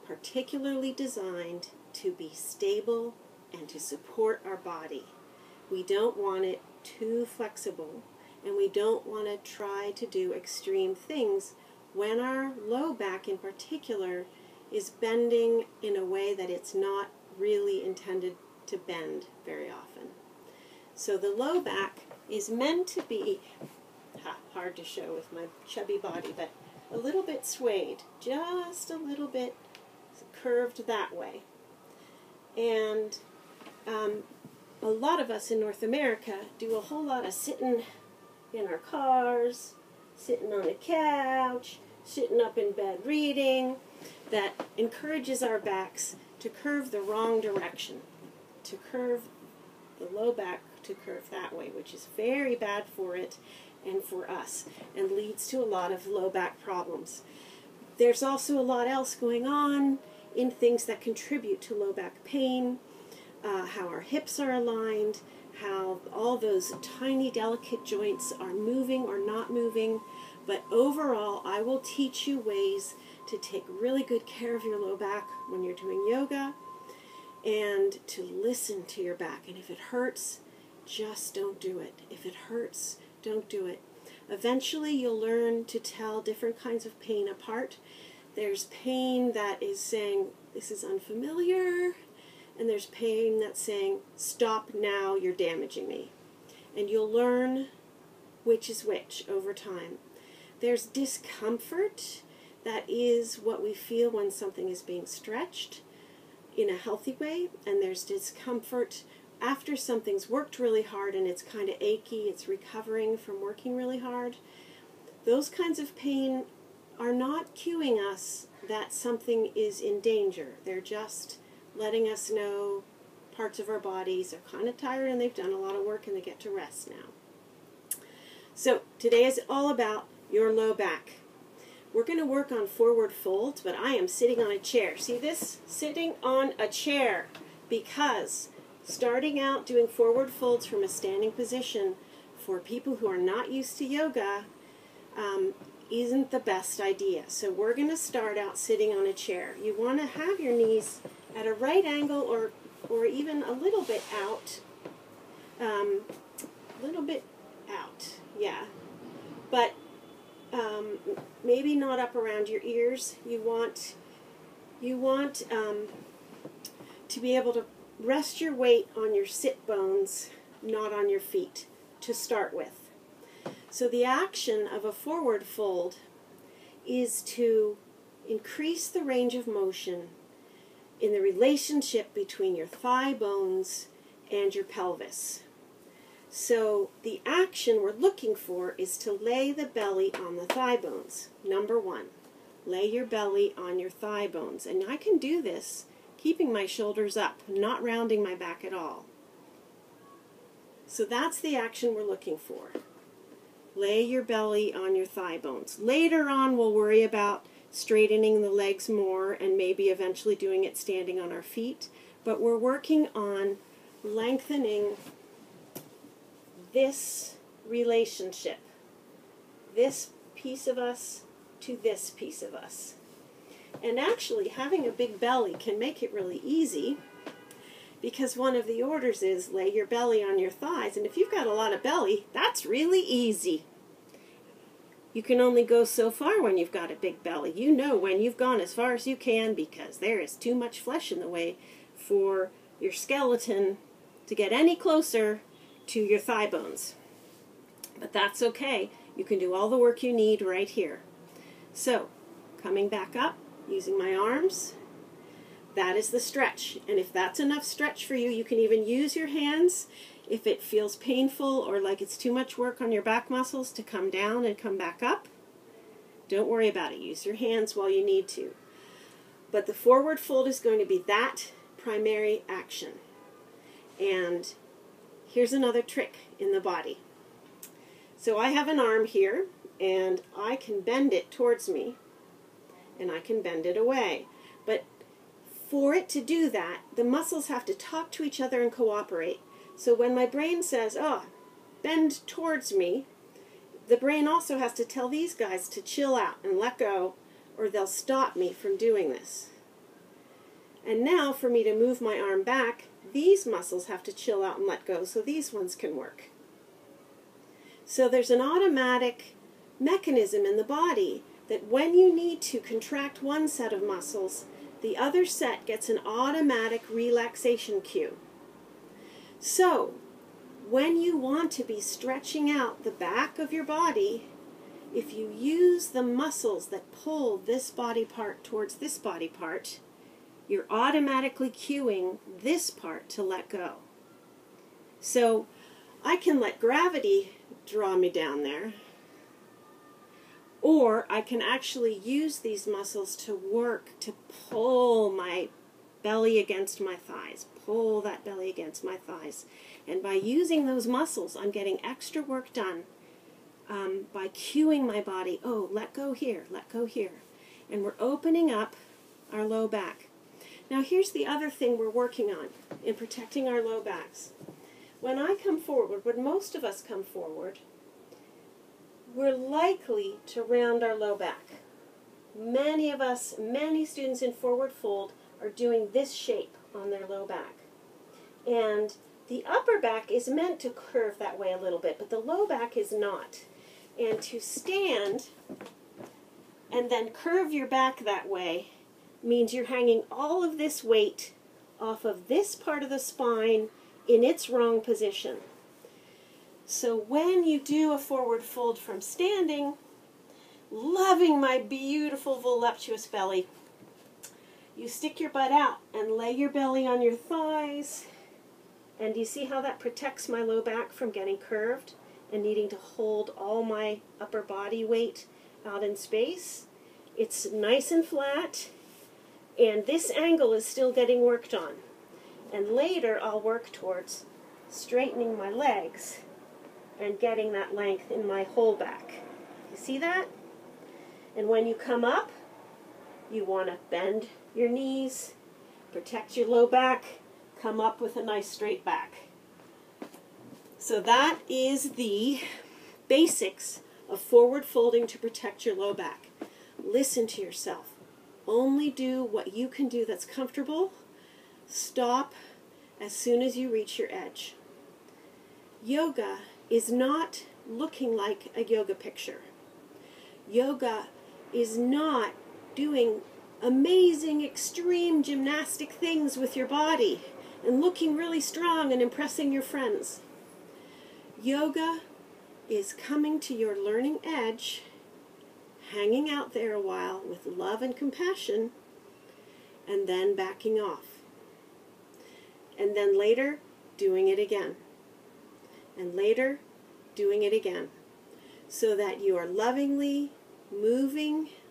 particularly designed to be stable and to support our body. We don't want it too flexible, and we don't want to try to do extreme things when our low back in particular is bending in a way that it's not really intended to bend very often. So the low back is meant to be, hard to show with my chubby body, but a little bit swayed, just a little bit curved that way. And a lot of us in North America do a whole lot of sitting in our cars, sitting on a couch, sitting up in bed reading, that encourages our backs to curve the wrong direction, to curve the low back to curve that way, which is very bad for it and for us, and leads to a lot of low back problems. There's also a lot else going on in things that contribute to low back pain, how our hips are aligned, how all those tiny delicate joints are moving or not moving. But overall, I will teach you ways to take really good care of your low back when you're doing yoga, and to listen to your back. And if it hurts, just don't do it. If it hurts, don't do it. Eventually, you'll learn to tell different kinds of pain apart. There's pain that is saying, this is unfamiliar, and there's pain that's saying, stop now, you're damaging me. And you'll learn which is which over time. There's discomfort. That is what we feel when something is being stretched in a healthy way, and there's discomfort after something's worked really hard and it's kind of achy, it's recovering from working really hard. Those kinds of pain are not cueing us that something is in danger. They're just letting us know parts of our bodies are kind of tired and they've done a lot of work and they get to rest now. So today is all about your low back. We're going to work on forward folds, but I am sitting on a chair. See this? Sitting on a chair, because starting out doing forward folds from a standing position for people who are not used to yoga isn't the best idea. So we're going to start out sitting on a chair. You want to have your knees at a right angle or even a little bit out. Yeah. But maybe not up around your ears. You want to be able to rest your weight on your sit bones, not on your feet, to start with. So the action of a forward fold is to increase the range of motion in the relationship between your thigh bones and your pelvis. So the action we're looking for is to lay the belly on the thigh bones. Number one, lay your belly on your thigh bones. And I can do this keeping my shoulders up, not rounding my back at all. So that's the action we're looking for. Lay your belly on your thigh bones. Later on, we'll worry about straightening the legs more and maybe eventually doing it standing on our feet. But we're working on lengthening this relationship, this piece of us to this piece of us. And actually, having a big belly can make it really easy, because one of the orders is lay your belly on your thighs. And if you've got a lot of belly, that's really easy. You can only go so far when you've got a big belly. You know when you've gone as far as you can, because there is too much flesh in the way for your skeleton to get any closer to your thigh bones. But that's okay. You can do all the work you need right here. So, coming back up, using my arms, that is the stretch. And if that's enough stretch for you, you can even use your hands if it feels painful or like it's too much work on your back muscles to come down and come back up. Don't worry about it. Use your hands while you need to. But the forward fold is going to be that primary action. And here's another trick in the body. So I have an arm here, and I can bend it towards me, and I can bend it away. But for it to do that, the muscles have to talk to each other and cooperate. So when my brain says, oh, bend towards me, the brain also has to tell these guys to chill out and let go, or they'll stop me from doing this. And now for me to move my arm back, these muscles have to chill out and let go so these ones can work. So there's an automatic mechanism in the body that when you need to contract one set of muscles, the other set gets an automatic relaxation cue. So when you want to be stretching out the back of your body, if you use the muscles that pull this body part towards this body part, you're automatically cueing this part to let go. So I can let gravity draw me down there, or I can actually use these muscles to work to pull my belly against my thighs, pull that belly against my thighs. And by using those muscles, I'm getting extra work done by cueing my body, oh, let go here, let go here. And we're opening up our low back. Now here's the other thing we're working on in protecting our low backs. When I come forward, when most of us come forward, we're likely to round our low back. Many of us, many students in forward fold are doing this shape on their low back. And the upper back is meant to curve that way a little bit, but the low back is not. And to stand and then curve your back that way means you're hanging all of this weight off of this part of the spine in its wrong position. So when you do a forward fold from standing, loving my beautiful voluptuous belly, you stick your butt out and lay your belly on your thighs. And do you see how that protects my low back from getting curved and needing to hold all my upper body weight out in space? It's nice and flat, and this angle is still getting worked on. And later I'll work towards straightening my legs and getting that length in my whole back. You see that? And when you come up, you want to bend your knees, protect your low back, come up with a nice straight back. So that is the basics of forward folding to protect your low back. Listen to yourself. Only do what you can do that's comfortable. Stop as soon as you reach your edge. Yoga is not looking like a yoga picture. Yoga is not doing amazing, extreme gymnastic things with your body and looking really strong and impressing your friends. Yoga is coming to your learning edge, hanging out there a while with love and compassion, and then backing off. And then later, doing it again. And later, doing it again. So that you are lovingly moving